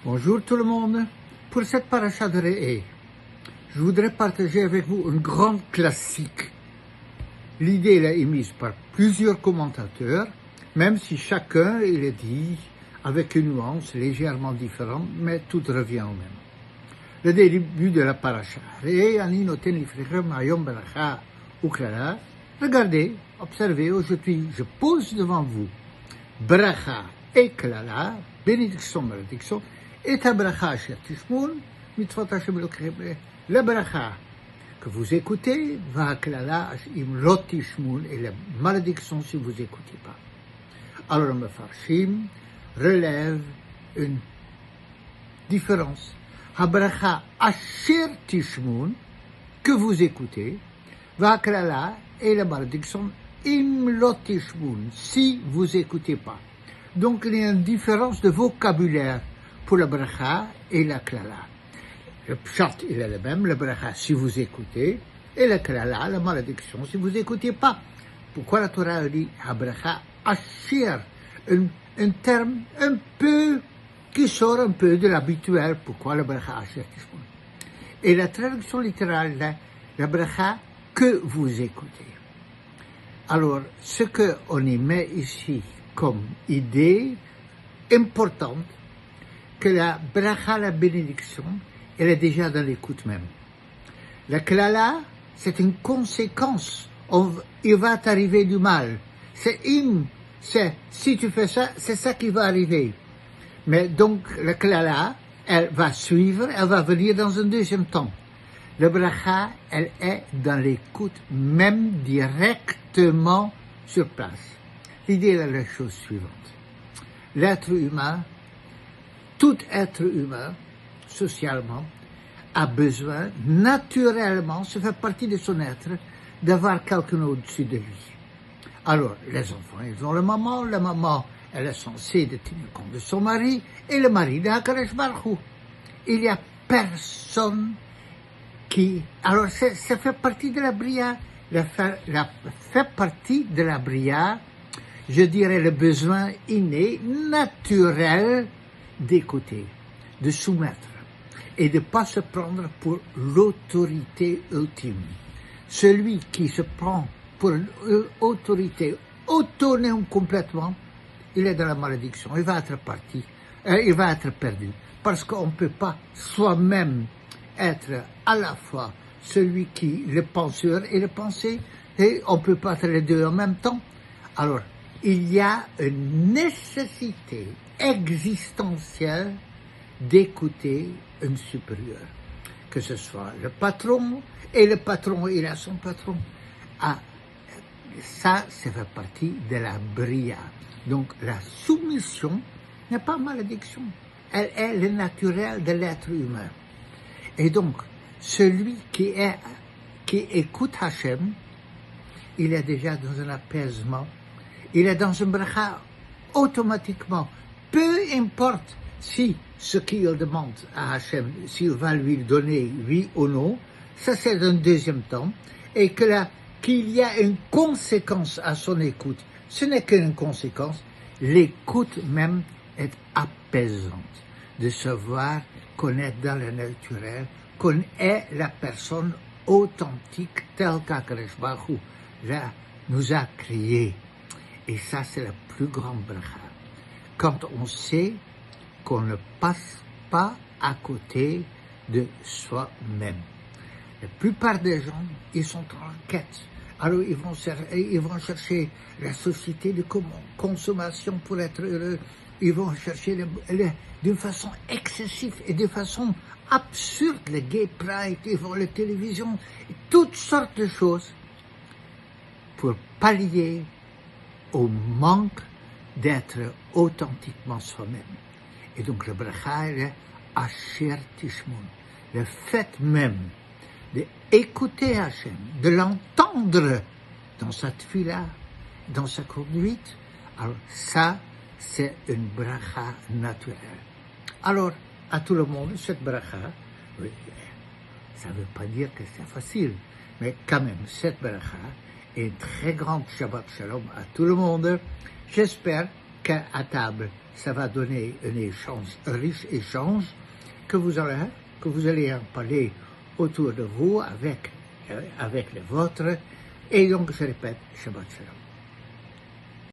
Bonjour tout le monde. Pour cette paracha de Re'eh, je voudrais partager avec vous une grande classique. L'idée est émise par plusieurs commentateurs, même si chacun il est dit avec une nuance légèrement différente, mais tout revient au même. Le début de la paracha. Re'eh ani noten lifrechem hayom beracha uklala. Regardez, observez, aujourd'hui je pose devant vous bracha et klala, bénédiction, malédiction, et ta bracha asher tishmun, mitzvot Hashem Elokechem. La bracha que vous écoutez, va klala im lo tishmun, et la malédiction si vous n'écoutez pas. Alors le Mefarshim relève une différence. Ha bracha asher tishmun, que vous écoutez, va klala, et la malédiction im lo tishmun, si vous n'écoutez pas. Donc il y a une différence de vocabulaire pour la bracha et la klala. Le pshat, il est le même, la bracha si vous écoutez, et la klala, la malédiction, si vous n'écoutez pas. Pourquoi la Torah dit ha bracha asher, un terme un peu, qui sort un peu de l'habituel. Pourquoi la bracha asher tishmun? Et la traduction littérale, la bracha que vous écoutez. Alors, ce qu'on y met ici comme idée importante, que la bracha, la bénédiction, elle est déjà dans l'écoute même. La klala, c'est une conséquence. Il va t'arriver du mal. Si tu fais ça, c'est ça qui va arriver. Mais donc, la klala, elle va suivre, elle va venir dans un deuxième temps. La bracha, elle est dans l'écoute même directement sur place. L'idée est la chose suivante. L'être humain, tout être humain, socialement, a besoin, naturellement, ça fait partie de son être, d'avoir quelqu'un au-dessus de lui. Alors, les enfants, ils ont la maman, elle est censée de tenir compte de son mari, et le mari de HaKadosh Baruch Hu. Il n'y a personne qui... Alors, ça fait partie de la bria, fait partie de la bria, je dirais le besoin inné, naturel, d'écouter, de soumettre et de ne pas se prendre pour l'autorité ultime. Celui qui se prend pour une autorité autonome complètement, il est dans la malédiction, il va être il va être perdu, parce qu'on ne peut pas soi-même être à la fois celui qui le penseur et le pensé, et on ne peut pas être les deux en même temps. Alors, il y a une nécessité existentielle d'écouter un supérieur, que ce soit le patron, et le patron, il a son patron. Ça fait partie de la bria. Donc la soumission n'est pas malédiction, elle est le naturel de l'être humain. Et donc, celui qui écoute Hachem, il est déjà dans un apaisement, il est dans un bracha automatiquement. Peu importe si ce qu'il demande à Hachem, s'il va lui donner oui ou non, ça c'est un deuxième temps, et qu'il y a une conséquence à son écoute. Ce n'est qu'une conséquence, l'écoute même est apaisante, de savoir qu'on est dans le naturel, qu'on est la personne authentique telle qu'Akadosh Baruch Hu nous a créés. Et ça, c'est la plus grande bracha. Quand on sait qu'on ne passe pas à côté de soi-même. La plupart des gens, ils sont en quête. Alors, ils vont chercher la société de consommation pour être heureux. Ils vont chercher d'une façon excessive et de façon absurde le gay pride, ils vont la télévision, toutes sortes de choses pour pallier au manque d'être authentiquement soi-même. Et donc le bracha est asher tishmun, le fait même d'écouter Hachem, de l'entendre dans sa tefila, dans sa conduite, alors ça, c'est une bracha naturelle. Alors, à tout le monde, cette bracha, oui, ça ne veut pas dire que c'est facile, mais quand même, cette bracha est une très grande Shabbat Shalom à tout le monde. J'espère qu'à table, ça va donner un riche échange que vous allez en parler autour de vous avec les vôtres. Et donc, je répète, Shabbat Shalom.